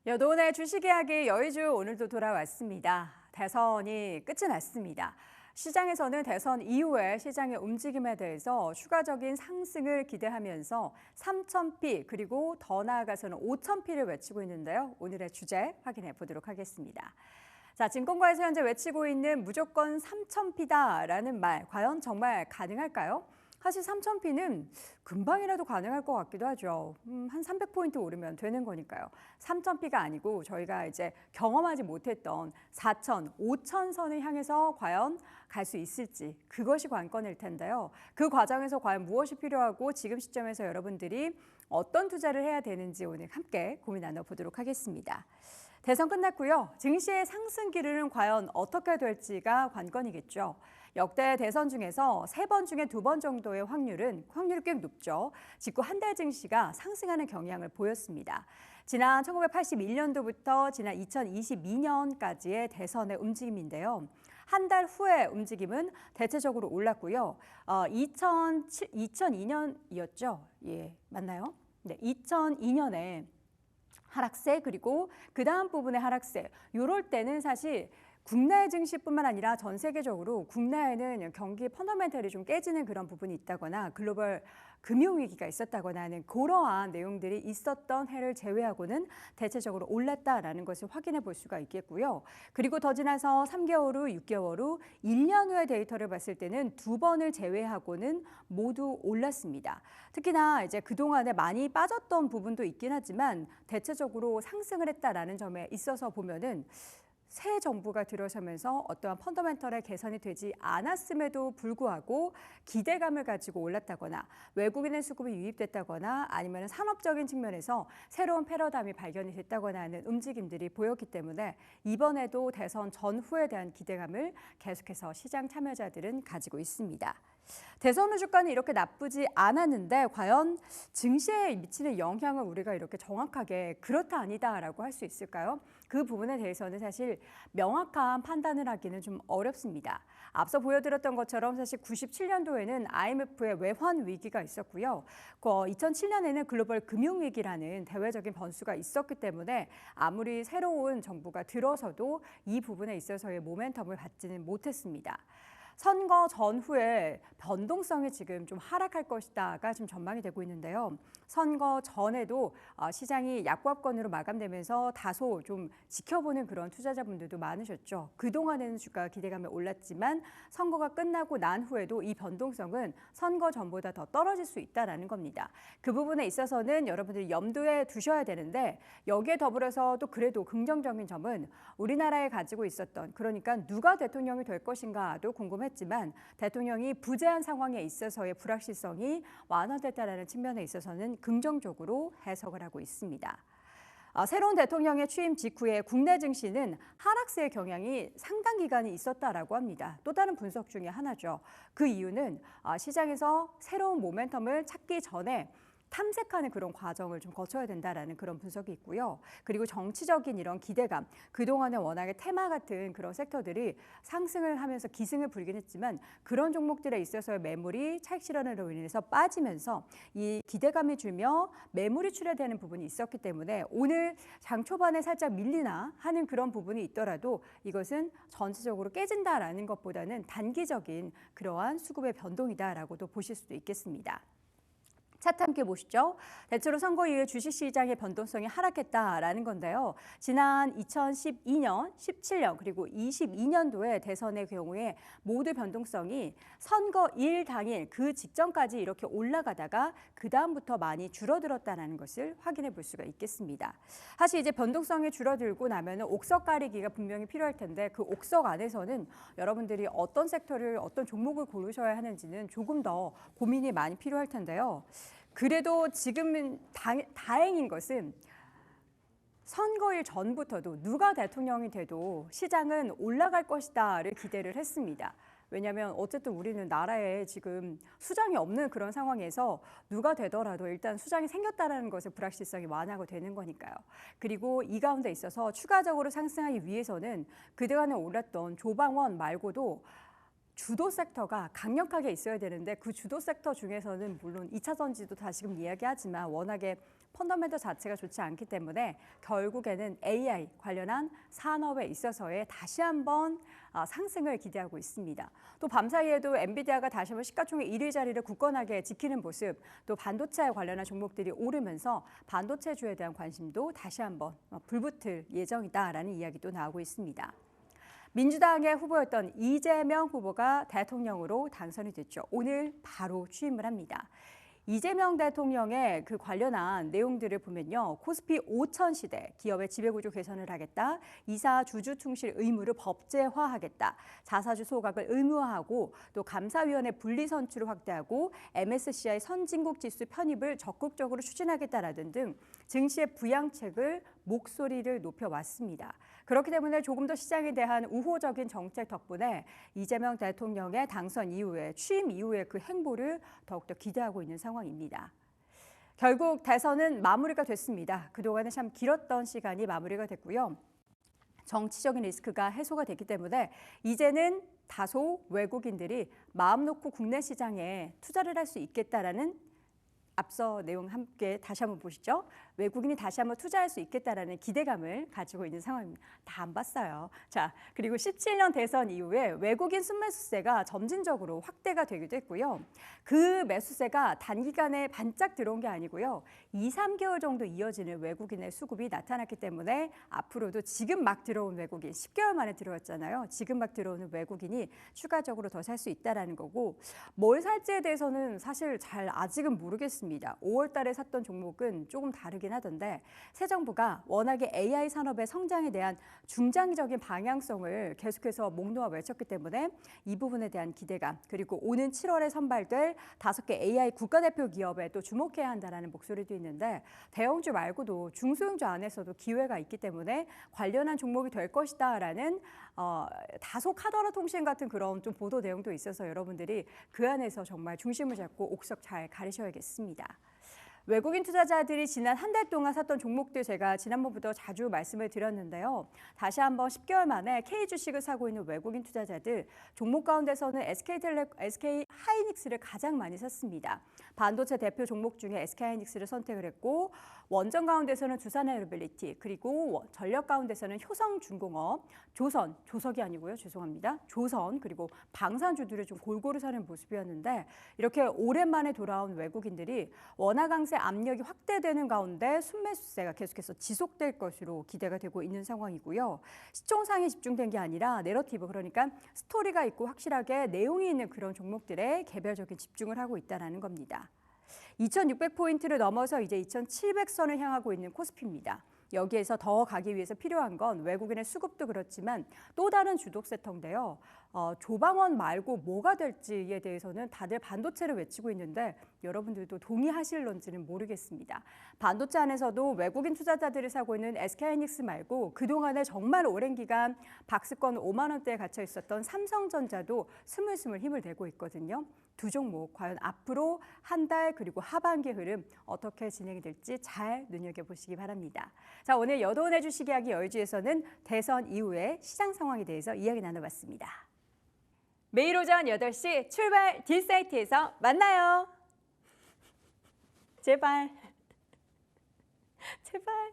여돈의 주식 이야기 여의주 오늘도 돌아왔습니다. 대선이 끝이 났습니다. 시장에서는 대선 이후에 시장의 움직임에 대해서 추가적인 상승을 기대하면서 3,000피 그리고 더 나아가서는 5,000피를 외치고 있는데요. 오늘의 주제 확인해 보도록 하겠습니다. 자, 증권가에서 현재 외치고 있는 무조건 3,000피다라는 말, 과연 정말 가능할까요? 사실 3,000피는 금방이라도 가능할 것 같기도 하죠. 한 300포인트 오르면 되는 거니까요. 3,000피가 아니고 저희가 이제 경험하지 못했던 4,000, 5,000 선을 향해서 과연 갈 수 있을지 그것이 관건일 텐데요. 그 과정에서 과연 무엇이 필요하고 지금 시점에서 여러분들이 어떤 투자를 해야 되는지 오늘 함께 고민 나눠보도록 하겠습니다. 대선 끝났고요. 증시의 상승 기류는 과연 어떻게 될지가 관건이겠죠. 역대 대선 중에서 3번 중에 2번 정도의 확률이 꽤 높죠. 직후 한 달 증시가 상승하는 경향을 보였습니다. 지난 1981년도부터 지난 2022년까지의 대선의 움직임인데요. 한 달 후의 움직임은 대체적으로 올랐고요. 2002년이었죠. 예, 맞나요? 네, 2002년에 하락세 그리고 그 다음 부분의 하락세 이럴 때는 사실 국내 증시뿐만 아니라 전 세계적으로 국내에는 경기 펀더멘털이 좀 깨지는 그런 부분이 있다거나 글로벌 금융위기가 있었다거나 하는 그러한 내용들이 있었던 해를 제외하고는 대체적으로 올랐다라는 것을 확인해 볼 수가 있겠고요. 그리고 더 지나서 3개월 후, 6개월 후, 1년 후의 데이터를 봤을 때는 2번을 제외하고는 모두 올랐습니다. 특히나 이제 그동안에 많이 빠졌던 부분도 있긴 하지만 대체적으로 상승을 했다라는 점에 있어서 보면은 새 정부가 들어서면서 어떠한 펀더멘털의 개선이 되지 않았음에도 불구하고 기대감을 가지고 올랐다거나 외국인의 수급이 유입됐다거나 아니면 산업적인 측면에서 새로운 패러다임이 발견이 됐다거나 하는 움직임들이 보였기 때문에 이번에도 대선 전후에 대한 기대감을 계속해서 시장 참여자들은 가지고 있습니다. 대선 후 주가는 이렇게 나쁘지 않았는데 과연 증시에 미치는 영향을 우리가 이렇게 정확하게 그렇다 아니다라고 할 수 있을까요? 그 부분에 대해서는 사실 명확한 판단을 하기는 좀 어렵습니다. 앞서 보여드렸던 것처럼 사실 97년도에는 IMF의 외환 위기가 있었고요. 2007년에는 글로벌 금융위기라는 대외적인 변수가 있었기 때문에 아무리 새로운 정부가 들어서도 이 부분에 있어서의 모멘텀을 받지는 못했습니다. 선거 전후에 변동성이 지금 좀 하락할 것이다가 지금 전망이 되고 있는데요. 선거 전에도 시장이 약보합권으로 마감되면서 다소 좀 지켜보는 그런 투자자분들도 많으셨죠. 그동안에는 주가가 기대감에 올랐지만 선거가 끝나고 난 후에도 이 변동성은 선거 전보다 더 떨어질 수 있다는 겁니다. 그 부분에 있어서는 여러분들이 염두에 두셔야 되는데 여기에 더불어서 또 그래도 긍정적인 점은 우리나라에 가지고 있었던 그러니까 누가 대통령이 될 것인가도 궁금했지만 대통령이 부재한 상황에 있어서의 불확실성이 완화됐다는 측면에 있어서는 긍정적으로 해석을 하고 있습니다. 새로운 대통령의 취임 직후에 국내 증시는 하락세의 경향이 상당 기간이 있었다라고 합니다. 또 다른 분석 중에 하나죠. 그 이유는 시장에서 새로운 모멘텀을 찾기 전에 탐색하는 그런 과정을 좀 거쳐야 된다라는 그런 분석이 있고요. 그리고 정치적인 이런 기대감, 그동안에 워낙에 테마 같은 그런 섹터들이 상승을 하면서 기승을 부리긴 했지만 그런 종목들에 있어서의 매물이 차익 실현으로 인해서 빠지면서 이 기대감이 줄며 매물이 출회되는 부분이 있었기 때문에 오늘 장 초반에 살짝 밀리나 하는 그런 부분이 있더라도 이것은 전체적으로 깨진다라는 것보다는 단기적인 그러한 수급의 변동이다라고도 보실 수도 있겠습니다. 차트 함께 보시죠. 대체로 선거 이후에 주식시장의 변동성이 하락했다라는 건데요. 지난 2012년, 17년 그리고 22년도의 대선의 경우에 모두 변동성이 선거일 당일 그 직전까지 이렇게 올라가다가 그 다음부터 많이 줄어들었다는 것을 확인해 볼 수가 있겠습니다. 사실 이제 변동성이 줄어들고 나면 옥석 가리기가 분명히 필요할 텐데 그 옥석 안에서는 여러분들이 어떤 섹터를 어떤 종목을 고르셔야 하는지는 조금 더 고민이 많이 필요할 텐데요. 그래도 지금은 다행인 것은 선거일 전부터도 누가 대통령이 돼도 시장은 올라갈 것이다를 기대를 했습니다. 왜냐하면 어쨌든 우리는 나라에 지금 수장이 없는 그런 상황에서 누가 되더라도 일단 수장이 생겼다는 것의 불확실성이 완화가 되는 거니까요. 그리고 이 가운데 있어서 추가적으로 상승하기 위해서는 그동안에 올랐던 조방원 말고도 주도 섹터가 강력하게 있어야 되는데 그 주도 섹터 중에서는 물론 2차 전지도 다시금 이야기하지만 워낙에 펀더멘털 자체가 좋지 않기 때문에 결국에는 AI 관련한 산업에 있어서의 다시 한번 상승을 기대하고 있습니다. 또 밤사이에도 엔비디아가 다시 한번 시가총액 1위 자리를 굳건하게 지키는 모습, 또 반도체 관련한 종목들이 오르면서 반도체주에 대한 관심도 다시 한번 불붙을 예정이다라는 이야기도 나오고 있습니다. 민주당의 후보였던 이재명 후보가 대통령으로 당선이 됐죠. 오늘 바로 취임을 합니다. 이재명 대통령의 그 관련한 내용들을 보면요. 코스피 5천 시대, 기업의 지배구조 개선을 하겠다. 이사 주주 충실 의무를 법제화하겠다. 자사주 소각을 의무화하고 또 감사위원회 분리 선출을 확대하고 MSCI 선진국 지수 편입을 적극적으로 추진하겠다라는 등 증시의 부양책을 목소리를 높여왔습니다. 그렇기 때문에 조금 더 시장에 대한 우호적인 정책 덕분에 이재명 대통령의 당선 이후에 취임 이후에 그 행보를 더욱더 기대하고 있는 상황입니다. 결국 대선은 마무리가 됐습니다. 그동안은 참 길었던 시간이 마무리가 됐고요. 정치적인 리스크가 해소가 됐기 때문에 이제는 다소 외국인들이 마음 놓고 국내 시장에 투자를 할 수 있겠다라는 앞서 내용 함께 다시 한번 보시죠. 외국인이 다시 한번 투자할 수 있겠다라는 기대감을 가지고 있는 상황입니다. 다 안 봤어요. 자, 그리고 17년 대선 이후에 외국인 순매수세가 점진적으로 확대가 되기도 했고요. 그 매수세가 단기간에 반짝 들어온 게 아니고요. 2, 3개월 정도 이어지는 외국인의 수급이 나타났기 때문에 앞으로도 지금 막 들어온 외국인, 10개월 만에 들어왔잖아요. 지금 막 들어오는 외국인이 추가적으로 더 살 수 있다는 거고 뭘 살지에 대해서는 사실 잘 아직은 모르겠습니다. 5월 달에 샀던 종목은 조금 다르긴 하던데 새 정부가 워낙에 AI 산업의 성장에 대한 중장기적인 방향성을 계속해서 목 놓아 외쳤기 때문에 이 부분에 대한 기대감 그리고 오는 7월에 선발될 5개 AI 국가대표 기업에 또 주목해야 한다는 목소리도 있는데 대형주 말고도 중소형주 안에서도 기회가 있기 때문에 관련한 종목이 될 것이다라는 다소 카더라 통신 같은 그런 좀 보도 내용도 있어서 여러분들이 그 안에서 정말 중심을 잡고 옥석 잘 가리셔야겠습니다. 외국인 투자자들이 지난 한 달 동안 샀던 종목들 제가 지난번부터 자주 말씀을 드렸는데요. 다시 한번 10개월 만에 K 주식을 사고 있는 외국인 투자자들 종목 가운데서는 SK 하이닉스를 가장 많이 샀습니다. 반도체 대표 종목 중에 SK 하이닉스를 선택을 했고 원전 가운데서는 두산에너빌리티 그리고 전력 가운데서는 효성중공업, 조석이 아니고요. 죄송합니다. 조선 그리고 방산주들을 좀 골고루 사는 모습이었는데 이렇게 오랜만에 돌아온 외국인들이 원화 강세 압력이 확대되는 가운데 순매수세가 계속해서 지속될 것으로 기대가 되고 있는 상황이고요. 시총상에 집중된 게 아니라 내러티브 그러니까 스토리가 있고 확실하게 내용이 있는 그런 종목들에 개별적인 집중을 하고 있다는 겁니다. 2600포인트를 넘어서 이제 2700선을 향하고 있는 코스피입니다. 여기에서 더 가기 위해서 필요한 건 외국인의 수급도 그렇지만 또 다른 주독 섹터인데요. 조방원 말고 뭐가 될지에 대해서는 다들 반도체를 외치고 있는데 여러분들도 동의하실런지는 모르겠습니다. 반도체 안에서도 외국인 투자자들이 사고 있는 SK하이닉스 말고 그동안에 정말 오랜 기간 박스권 5만 원대에 갇혀 있었던 삼성전자도 스물스물 힘을 내고 있거든요. 두 종목 과연 앞으로 한 달 그리고 하반기 흐름 어떻게 진행이 될지 잘 눈여겨보시기 바랍니다. 자, 오늘 여도은의 주식 이야기 열주에서는 대선 이후의 시장 상황에 대해서 이야기 나눠봤습니다. 매일 오전 8시 출발 딜사이트에서 만나요. 제발. 제발.